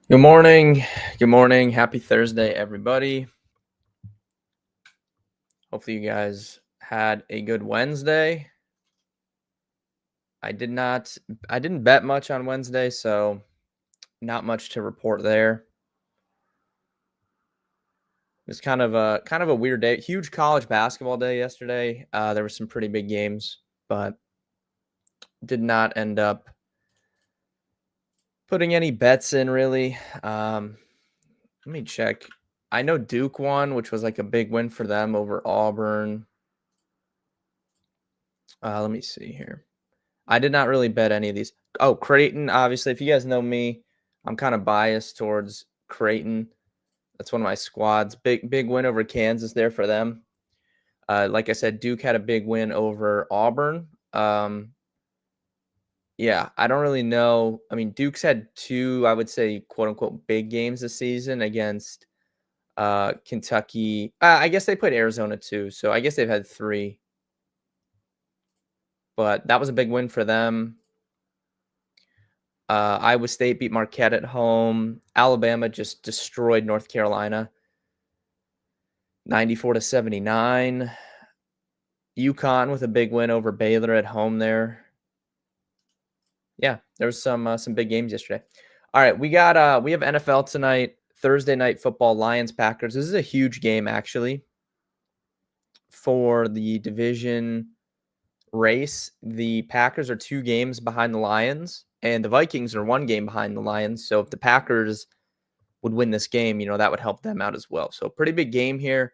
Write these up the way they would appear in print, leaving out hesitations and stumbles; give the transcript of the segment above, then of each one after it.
Good morning. Good morning. Happy Thursday, everybody. Hopefully you guys had a good Wednesday. I didn't bet much on Wednesday, so not much to report there. It was kind of a weird day. Huge college basketball day yesterday. There were some pretty big games, but did not end up putting any bets in really. Let me check. I know Duke won, which was like a big win for them over Auburn. Let me see here. I did not really bet any of these. Oh, Creighton, obviously, if you guys know me, I'm kind of biased towards Creighton. That's one of my squads. Big win over Kansas there for them. Like I said, Duke had a big win over Auburn. Yeah, I don't really know. I mean, Duke's had two, I would say, quote unquote, big games this season against Kentucky. I guess they played Arizona too, so I guess they've had three. But that was a big win for them. Iowa State beat Marquette at home. Alabama just destroyed North Carolina, 94-79. UConn with a big win over Baylor at home there. Yeah, there was some big games yesterday. All right, we have NFL tonight, Thursday night football, Lions Packers. This is a huge game actually for the division race. The Packers are 2 games behind the Lions, and the Vikings are 1 game behind the Lions. So if the Packers would win this game, that would help them out as well. So pretty big game here.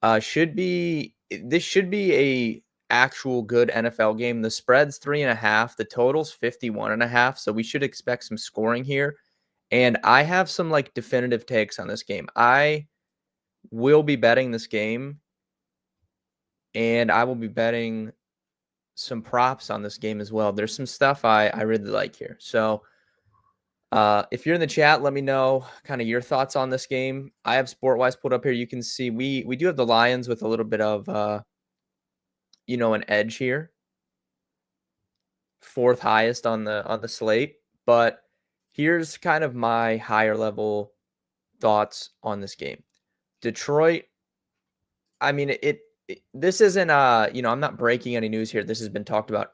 This should be a actual good NFL game. The spread's 3.5. The total's 51.5. So we should expect some scoring here. And I have some like definitive takes on this game. I will be betting this game, and I will be betting some props on this game as well. There's some stuff I really like here. So if you're in the chat, let me know kind of your thoughts on this game. I have SportWise put up here. You can see we do have the Lions with a little bit of an edge here. 4th highest on the slate, but here's kind of my higher level thoughts on this game. Detroit, I mean this isn't I'm not breaking any news here. This has been talked about,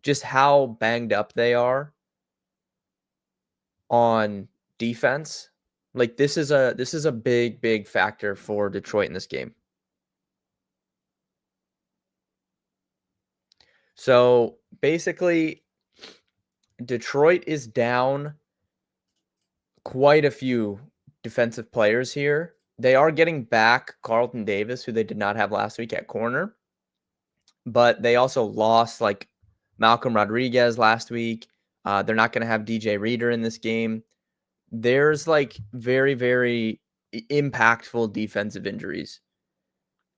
just how banged up they are on defense. Like this is a big factor for Detroit in this game. So basically, Detroit is down quite a few defensive players here. They are getting back Carlton Davis, who they did not have last week at corner, but they also lost like Malcolm Rodriguez last week. They're not going to have DJ Reader in this game. There's like very impactful defensive injuries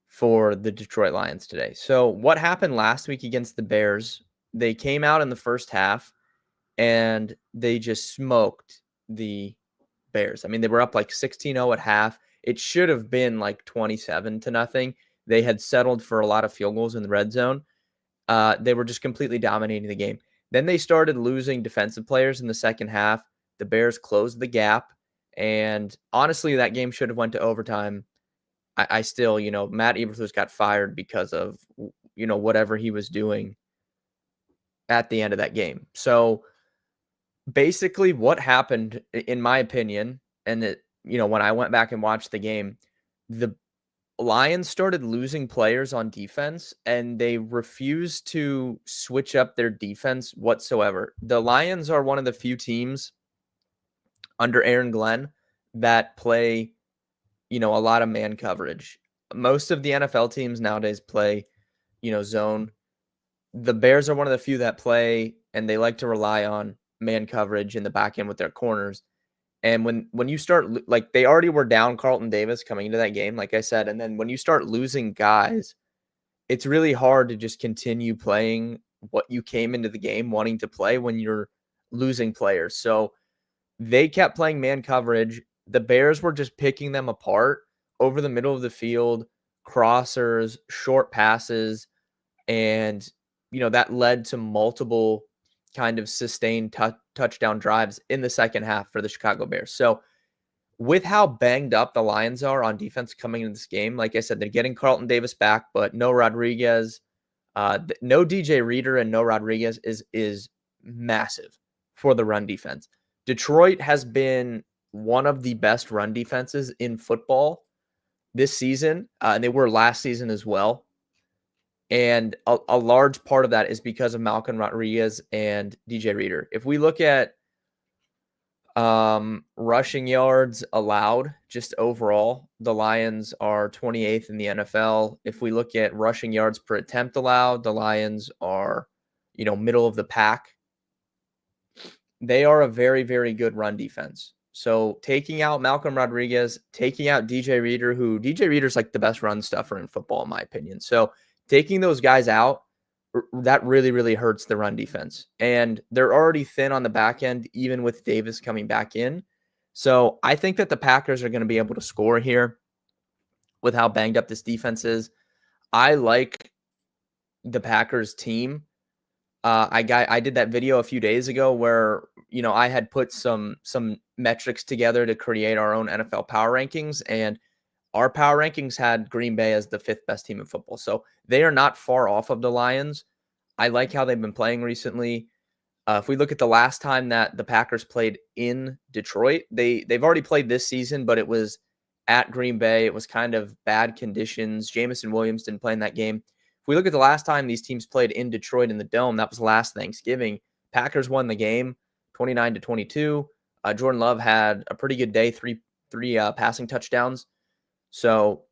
for the Detroit Lions today. So what happened last week against the Bears? They came out in the first half and they just smoked the Bears. I mean, they were up like 16-0 at half. It should have been like 27-0. They had settled for a lot of field goals in the red zone. They were just completely dominating the game. Then they started losing defensive players in the second half. The Bears closed the gap, and honestly, that game should have went to overtime. I still, Matt Eberflus got fired because of, whatever he was doing at the end of that game. So basically what happened, in my opinion, and when I went back and watched the game, the Lions started losing players on defense, and they refused to switch up their defense whatsoever. The Lions are one of the few teams under Aaron Glenn that play, a lot of man coverage. Most of the NFL teams nowadays play, zone. The Bears are one of the few that play, and they like to rely on man coverage in the back end with their corners. And when you start, like, they already were down Carlton Davis coming into that game, like I said, and then when you start losing guys, it's really hard to just continue playing what you came into the game wanting to play when you're losing players. So they kept playing man coverage. The Bears were just picking them apart over the middle of the field, crossers, short passes, and that led to multiple kind of sustained touchdown drives in the second half for the Chicago Bears. So with how banged up the Lions are on defense coming into this game, like I said, they're getting Carlton Davis back, but no Rodriguez, no DJ Reader and no Rodriguez is massive for the run defense. Detroit has been one of the best run defenses in football this season, and they were last season as well. And a large part of that is because of Malcolm Rodriguez and DJ Reader. If we look at rushing yards allowed, just overall, the Lions are 28th in the NFL. If we look at rushing yards per attempt allowed, the Lions are, middle of the pack. They are a very, very good run defense. So taking out Malcolm Rodriguez, taking out DJ Reader, who DJ Reader's like the best run stuffer in football, in my opinion. So taking those guys out, that really, really hurts the run defense. And they're already thin on the back end, even with Davis coming back in. So I think that the Packers are going to be able to score here with how banged up this defense is. I like the Packers team. I did that video a few days ago where, I had put some metrics together to create our own NFL power rankings, and our power rankings had Green Bay as the 5th best team in football. So they are not far off of the Lions. I like how they've been playing recently. If we look at the last time that the Packers played in Detroit, they've already played this season, but it was at Green Bay. It was kind of bad conditions. Jameson Williams didn't play in that game. If we look at the last time these teams played in Detroit in the Dome, that was last Thanksgiving. Packers won the game 29-22. Jordan Love had a pretty good day, three passing touchdowns. So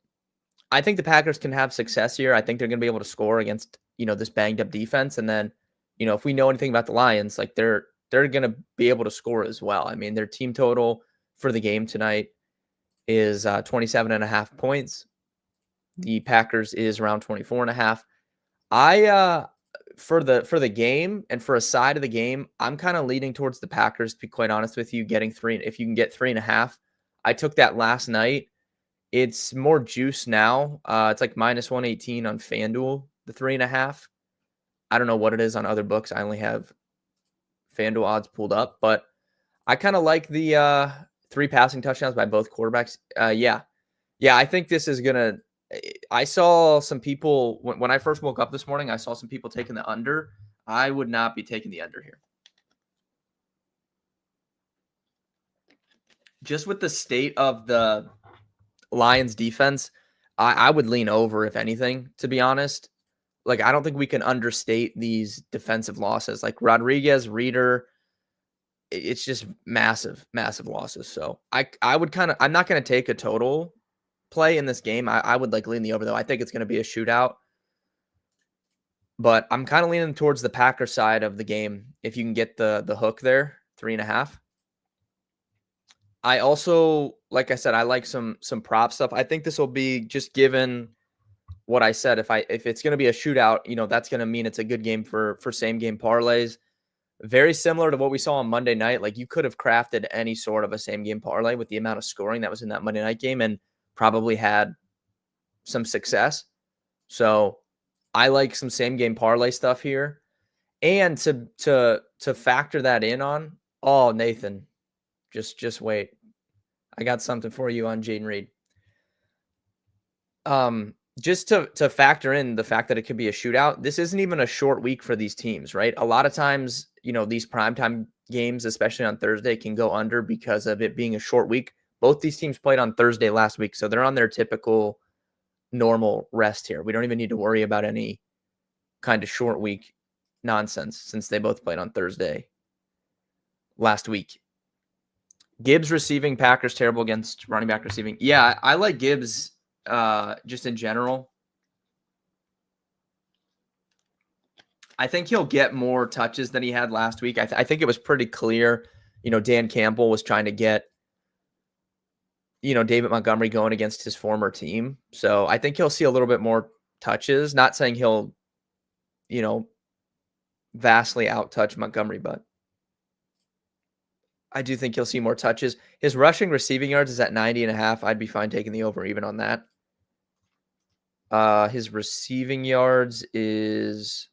I think the Packers can have success here. I think they're going to be able to score against, this banged up defense. And then, if we know anything about the Lions, like they're going to be able to score as well. I mean, their team total for the game tonight is 27.5 points. The Packers is around 24.5. For the game and for a side of the game, I'm kind of leaning towards the Packers, to be quite honest with you, getting 3. If you can get 3.5, I took that last night. It's more juice now. It's like -118 on FanDuel, the 3.5. I don't know what it is on other books. I only have FanDuel odds pulled up, but I kind of like the 3 passing touchdowns by both quarterbacks. Yeah, I think this is gonna. I saw some people when I first woke up this morning. I saw some people taking the under. I would not be taking the under here. Just with the state of the Lions defense, I would lean over, if anything, to be honest. Like, I don't think we can understate these defensive losses. Like Rodriguez, Reader, it's just massive, massive losses. So I would I'm not going to take a total play in this game. I would like lean the over, though. I think it's going to be a shootout. But I'm kind of leaning towards the Packer side of the game. If you can get the hook there, 3.5. I also, like I said, I like some prop stuff. I think this will be, just given what I said, if it's going to be a shootout, that's going to mean it's a good game for same game parlays. Very similar to what we saw on Monday night. Like, you could have crafted any sort of a same game parlay with the amount of scoring that was in that Monday night game and probably had some success. So I like some same game parlay stuff here. And to factor that in on, oh, Nathan, just wait. I got something for you on Jaden Reed. Just to factor in the fact that it could be a shootout, this isn't even a short week for these teams, right? A lot of times, these primetime games, especially on Thursday, can go under because of it being a short week. Both these teams played on Thursday last week, so they're on their typical normal rest here. We don't even need to worry about any kind of short week nonsense since they both played on Thursday last week. Gibbs receiving, Packers terrible against running back receiving. Yeah, I like Gibbs just in general. I think he'll get more touches than he had last week. I think it was pretty clear, Dan Campbell was trying to get, David Montgomery going against his former team. So I think he'll see a little bit more touches. Not saying he'll, vastly out-touch Montgomery, but I do think he'll see more touches. His rushing receiving yards is at 90.5. I'd be fine taking the over even on that. His receiving yards is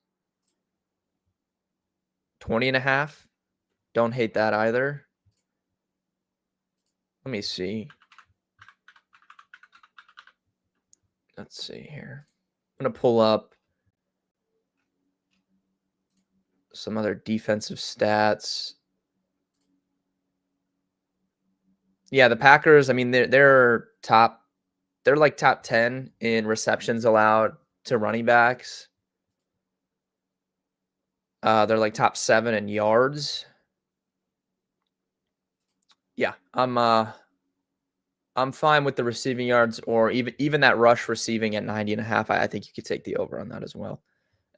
20.5. Don't hate that either. Let me see. Let's see here. I'm going to pull up some other defensive stats. Yeah, the Packers, I mean, they're like top 10 in receptions allowed to running backs. They're like top 7 in yards. Yeah, I'm fine with the receiving yards, or even that rush receiving at 90.5. I think you could take the over on that as well.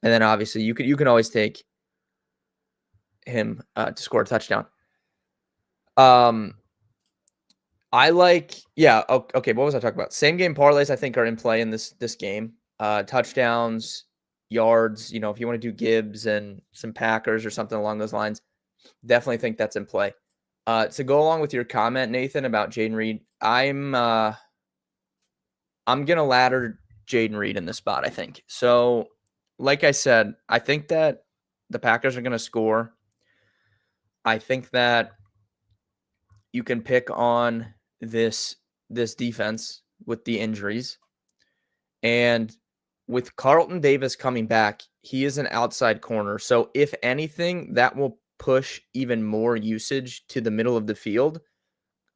And then obviously you can always take him to score a touchdown. I like, yeah, okay, what was I talking about? Same game parlays I think are in play in this game. Touchdowns, yards, if you want to do Gibbs and some Packers or something along those lines, definitely think that's in play. To go along with your comment, Nathan, about Jaden Reed, I'm gonna ladder Jaden Reed in this spot, I think. So, like I said, I think that the Packers are gonna score. I think that you can pick on this defense with the injuries. And with Carlton Davis coming back, he is an outside corner. So if anything, that will push even more usage to the middle of the field.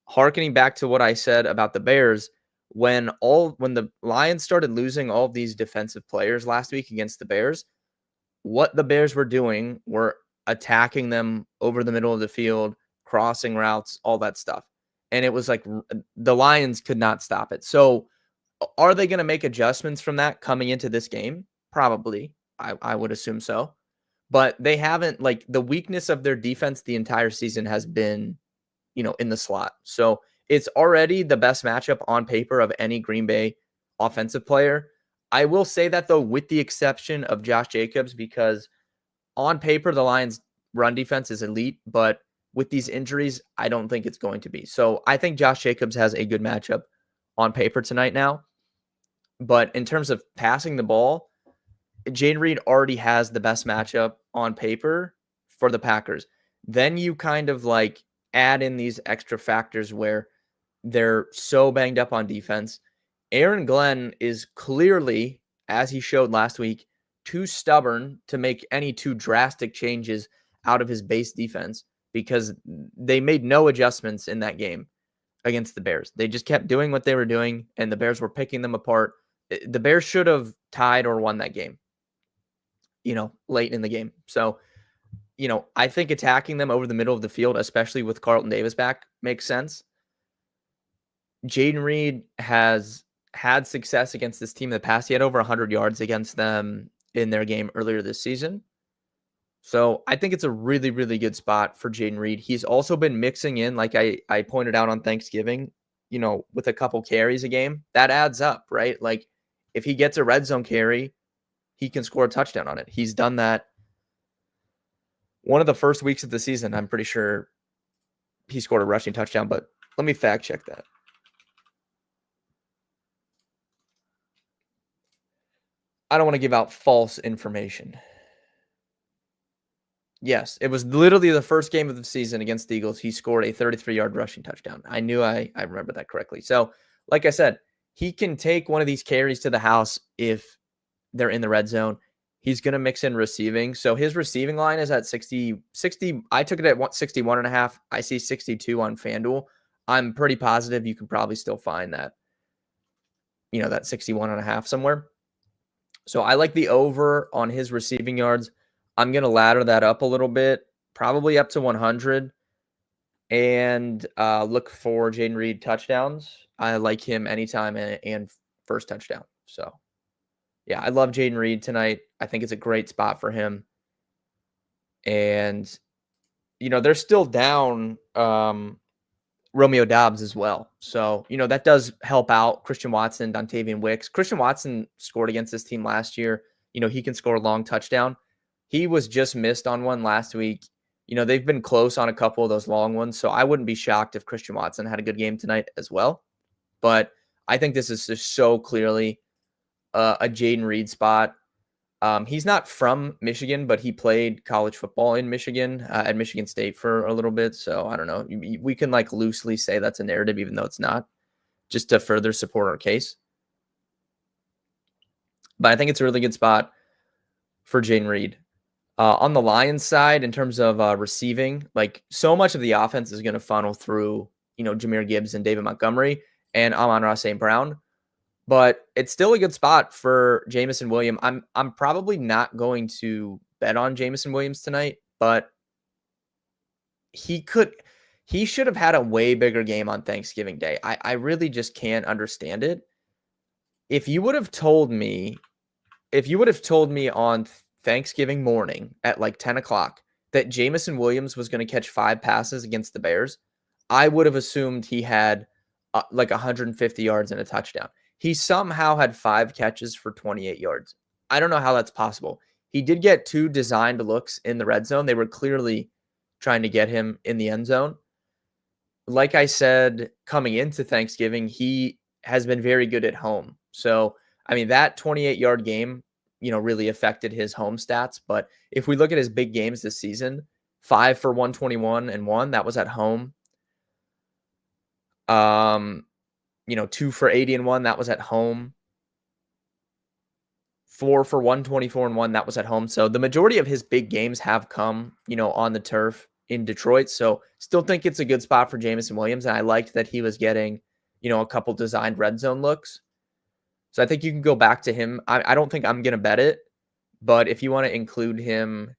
Harkening back to what I said about the Bears, when the Lions started losing all of these defensive players last week against the Bears, what the Bears were doing were attacking them over the middle of the field, crossing routes, all that stuff. And it was like the Lions could not stop it. So are they going to make adjustments from that coming into this game? Probably. I would assume so. But they haven't, like, the weakness of their defense the entire season has been, in the slot. So it's already the best matchup on paper of any Green Bay offensive player. I will say that, though, with the exception of Josh Jacobs, because on paper, the Lions' run defense is elite, but with these injuries, I don't think it's going to be. So I think Josh Jacobs has a good matchup on paper tonight now. But in terms of passing the ball, Jaden Reed already has the best matchup on paper for the Packers. Then you kind of like add in these extra factors where they're so banged up on defense. Aaron Glenn is clearly, as he showed last week, too stubborn to make any too drastic changes out of his base defense because they made no adjustments in that game against the Bears. They just kept doing what they were doing, and the Bears were picking them apart. The Bears should have tied or won that game, late in the game. So, I think attacking them over the middle of the field, especially with Carlton Davis back, makes sense. Jaden Reed has had success against this team in the past. He had over 100 yards against them in their game earlier this season. So I think it's a really, really good spot for Jaden Reed. He's also been mixing in, like I pointed out on Thanksgiving, with a couple carries a game. That adds up, right? Like if he gets a red zone carry, he can score a touchdown on it. He's done that one of the first weeks of the season. I'm pretty sure he scored a rushing touchdown, but let me fact check that. I don't want to give out false information. Yes, it was literally the first game of the season against the Eagles. He scored a 33-yard rushing touchdown. I knew I remember that correctly. So, like I said, he can take one of these carries to the house if they're in the red zone. He's going to mix in receiving. So his receiving line is at 60. I took it at 61.5. I see 62 on FanDuel. I'm pretty positive you can probably still find that, that 61.5 somewhere. So I like the over on his receiving yards. I'm going to ladder that up a little bit, probably up to 100, and look for Jaden Reed touchdowns. I like him anytime and first touchdown. So, yeah, I love Jaden Reed tonight. I think it's a great spot for him. And, they're still down Romeo Doubs as well. So, that does help out Christian Watson, Dontavian Wicks. Christian Watson scored against this team last year. He can score a long touchdown. He was just missed on one last week. They've been close on a couple of those long ones. So I wouldn't be shocked if Christian Watson had a good game tonight as well. But I think this is just so clearly a Jaden Reed spot. He's not from Michigan, but he played college football in Michigan at Michigan State for a little bit. So I don't know. We can like loosely say that's a narrative, even though it's not, just to further support our case. But I think it's a really good spot for Jane Reed. On the Lions side, in terms of receiving, like so much of the offense is going to funnel through, Jahmyr Gibbs and David Montgomery and Amon-Ra St. Brown. But it's still a good spot for Jameson Williams. I'm probably not going to bet on Jameson Williams tonight, but he should have had a way bigger game on Thanksgiving Day. I really just can't understand it. If you would have told me on Thanksgiving morning at like 10 o'clock that Jameson Williams was going to catch 5 passes against the Bears, I would have assumed he had like 150 yards and a touchdown. He somehow had 5 catches for 28 yards. I don't know how that's possible. He did get 2 designed looks in the red zone. They were clearly trying to get him in the end zone. Like I said, coming into Thanksgiving, he has been very good at home. So, I mean, that 28-yard game, really affected his home stats. But if we look at his big games this season, 5 for 121 and 1, that was at home. 2 for 80 and 1, that was at home. 4 for 124 and 1, that was at home. So the majority of his big games have come, on the turf in Detroit. So still think it's a good spot for Jameson Williams. And I liked that he was getting, a couple designed red zone looks. So I think you can go back to him. I don't think I'm going to bet it, but if you want to include him,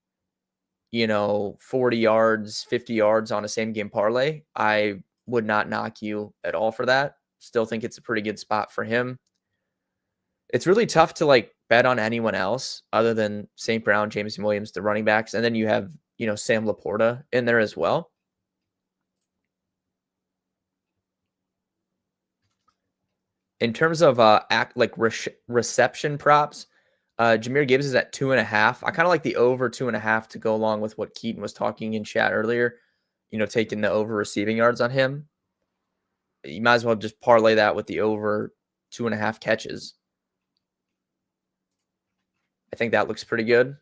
40 yards, 50 yards on a same game parlay, I would not knock you at all for that. Still think it's a pretty good spot for him. It's really tough to like bet on anyone else other than St. Brown, Jameson Williams, the running backs. And then you have, Sam Laporta in there as well. In terms of reception props, Jahmyr Gibbs is at 2.5. I kind of like the over 2.5 to go along with what Keaton was talking in chat earlier, taking the over receiving yards on him. You might as well just parlay that with the over 2.5 catches. I think that looks pretty good.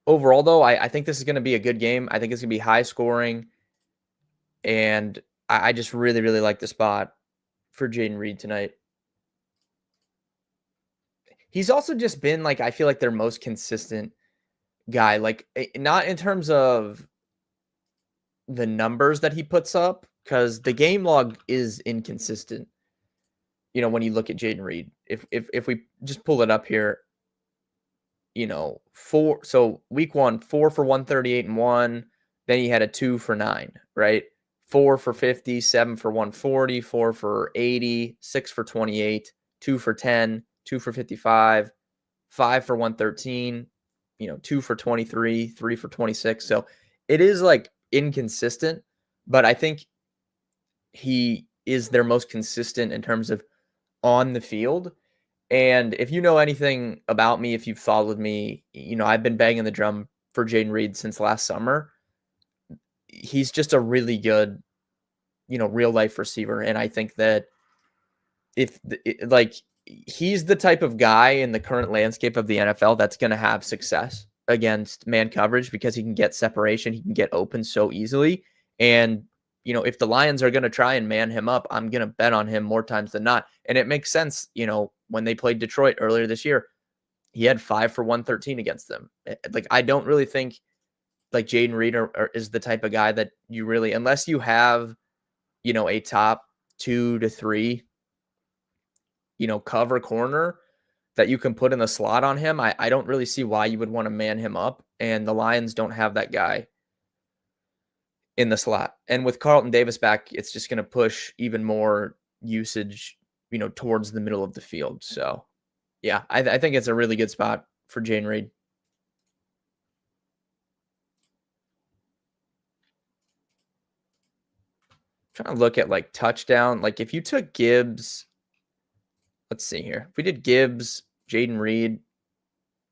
Overall, though, I think this is going to be a good game. I think it's going to be high scoring. And I just really, really like the spot for Jaden Reed tonight. He's also just been like, I feel like their most consistent guy. Like, not in terms of the numbers that he puts up, because the game log is inconsistent. When you look at Jaden Reed, if we just pull it up here, so week 1, 4 for 138 and 1. Then he had a 2 for 9, right? 4 for 50, 7 for 140, 4 for 80, 6 for 28, 2 for 10, 2 for 55, 5 for 113, 2 for 23, 3 for 26. So it is like inconsistent, but I think he is their most consistent in terms of on the field. And if you know anything about me, if you've followed me, I've been banging the drum for Jaden Reed since last summer. He's just a really good, real life receiver. And I think that he's the type of guy in the current landscape of the NFL that's going to have success against man coverage because he can get separation. He can get open so easily. And, if the Lions are going to try and man him up, I'm going to bet on him more times than not. And it makes sense, when they played Detroit earlier this year, he had 5 for 113 against them. Like, I don't really think like Jaden Reed is the type of guy that you really, unless you have, a top 2 to 3, cover corner that you can put in the slot on him. I don't really see why you would want to man him up. And the Lions don't have that guy in the slot. And with Carlton Davis back, it's just going to push even more usage, towards the middle of the field. So, yeah, I think it's a really good spot for Jaden Reed. Trying to look at like touchdown. Like if you took Gibbs, let's see here. If we did Gibbs, Jaden Reed,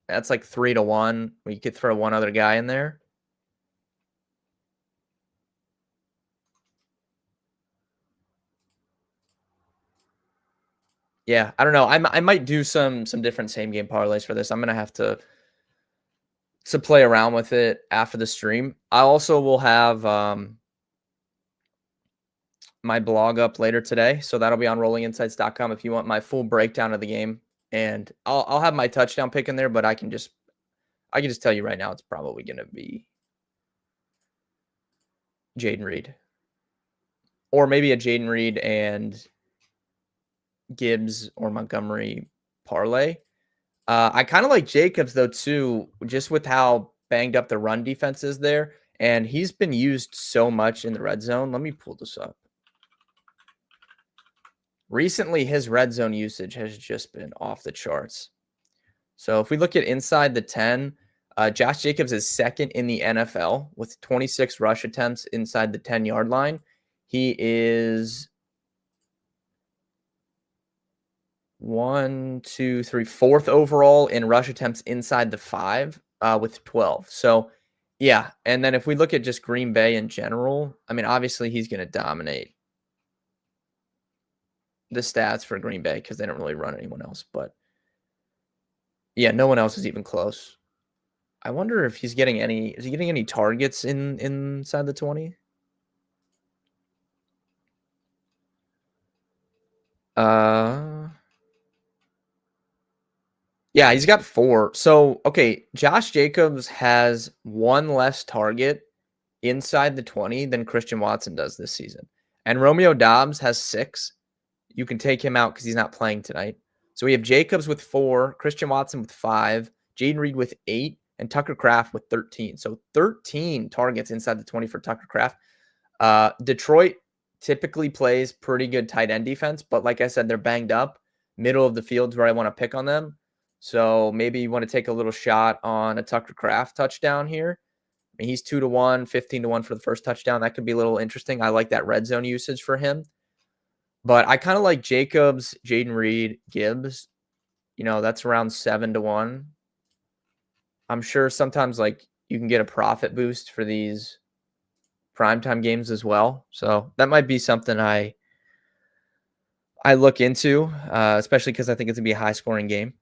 that's like 3-1. We could throw one other guy in there. Yeah, I don't know. I might do some different same game parlays for this. I'm gonna have to play around with it after the stream. I also will have my blog up later today, so that'll be on rollinginsights.com if you want my full breakdown of the game. And I'll have my touchdown pick in there, but I can just tell you right now it's probably gonna be Jaden Reed. Or maybe a Jaden Reed and Gibbs or Montgomery parlay. I kind of like Jacobs though too, just with how banged up the run defense is there, and he's been used so much in the red zone. Let me pull this up. Recently, his red zone usage has just been off the charts. So if we look at inside the 10, Josh Jacobs is second in the NFL with 26 rush attempts inside the 10-yard line. He is 4th overall in rush attempts inside the 5 with 12. So, yeah. And then if we look at just Green Bay in general, I mean, obviously he's going to dominate the stats for Green Bay because they don't really run anyone else. But, yeah, no one else is even close. I wonder if he's getting any targets inside the 20? Yeah, he's got 4. So, okay, Josh Jacobs has 1 less target inside the 20 than Christian Watson does this season. And Romeo Doubs has 6. You can take him out because he's not playing tonight. So we have Jacobs with 4, Christian Watson with 5, Jaden Reed with 8, and Tucker Kraft with 13. So 13 targets inside the 20 for Tucker Kraft. Detroit typically plays pretty good tight end defense, but like I said, they're banged up. Middle of the field is where I want to pick on them. So maybe you want to take a little shot on a Tucker Kraft touchdown here. I mean, he's 2-1, 15-1 for the first touchdown. That could be a little interesting. I like that red zone usage for him. But I kind of like Jacobs, Jaden Reed, Gibbs. That's around 7-1. I'm sure sometimes like you can get a profit boost for these primetime games as well. So that might be something I look into, especially because I think it's going to be a high-scoring game.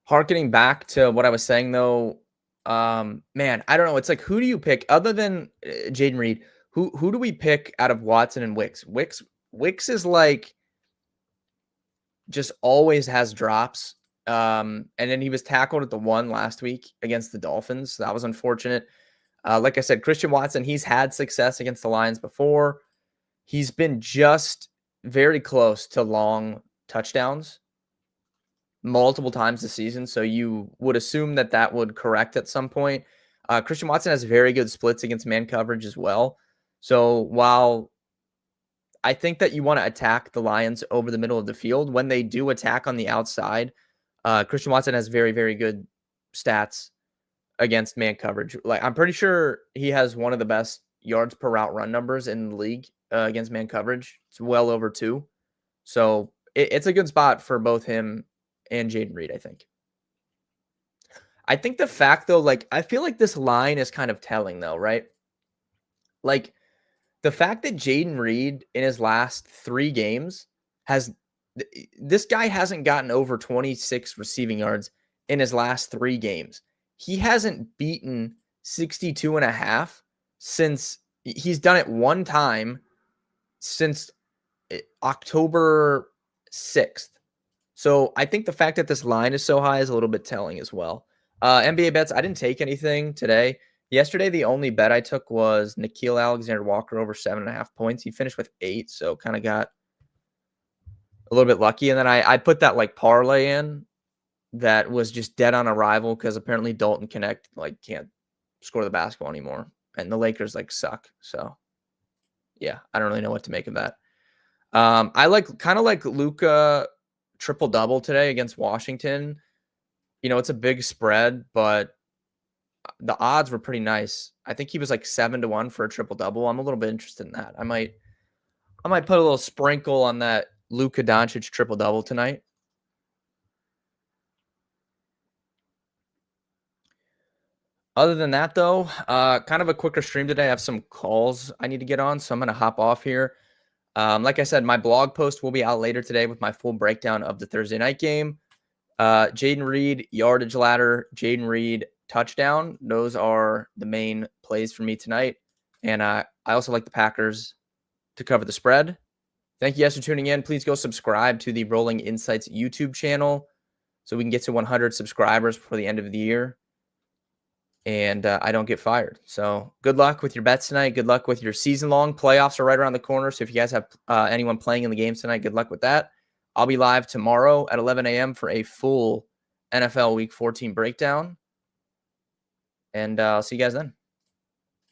Harkening back to what I was saying, though, man, I don't know. It's like, who do you pick other than Jaden Reed? Who do we pick out of Watson and Wicks? Wicks is like just always has drops. And then he was tackled at the 1 last week against the Dolphins. So that was unfortunate. Like I said, Christian Watson, he's had success against the Lions before. He's been just very close to long touchdowns multiple times this season. So you would assume that would correct at some point. Christian Watson has very good splits against man coverage as well. So while I think that you want to attack the Lions over the middle of the field, when they do attack on the outside, Christian Watson has very, very good stats against man coverage. Like, I'm pretty sure he has one of the best yards per route run numbers in the league against man coverage. It's well over 2. So it's a good spot for both him and Jaden Reed, I think. I think the fact, though, like, I feel like this line is kind of telling, though, right? Like, the fact that Jaden Reed in his last 3 games this guy hasn't gotten over 26 receiving yards in his last 3 games. He hasn't beaten 62.5 since he's done it 1 time since October 6th. So I think the fact that this line is so high is a little bit telling as well. NBA bets, I didn't take anything today. Yesterday, the only bet I took was Nickeil Alexander-Walker over 7.5 points. He finished with 8, so kind of got a little bit lucky. And then I put that like parlay in that was just dead on arrival because apparently Dalton Connect like can't score the basketball anymore, and the Lakers like suck. So yeah, I don't really know what to make of that. I kind of like Luka triple double today against Washington. It's a big spread, but the odds were pretty nice. I think he was like 7-1 for a triple double. I'm a little bit interested in that. I might put a little sprinkle on that Luka Doncic triple double tonight. Other than that, though, kind of a quicker stream today. I have some calls I need to get on, so I'm going to hop off here. Like I said, my blog post will be out later today with my full breakdown of the Thursday night game. Jaden Reed, yardage ladder, Jaden Reed, touchdown. Those are the main plays for me tonight. And I also like the Packers to cover the spread. Thank you guys for tuning in. Please go subscribe to the Rolling Insights YouTube channel so we can get to 100 subscribers before the end of the year and I don't get fired. So good luck with your bets tonight. Good luck with your season-long. Playoffs are right around the corner. So if you guys have anyone playing in the games tonight, good luck with that. I'll be live tomorrow at 11 a.m. for a full NFL Week 14 breakdown. And I'll see you guys then.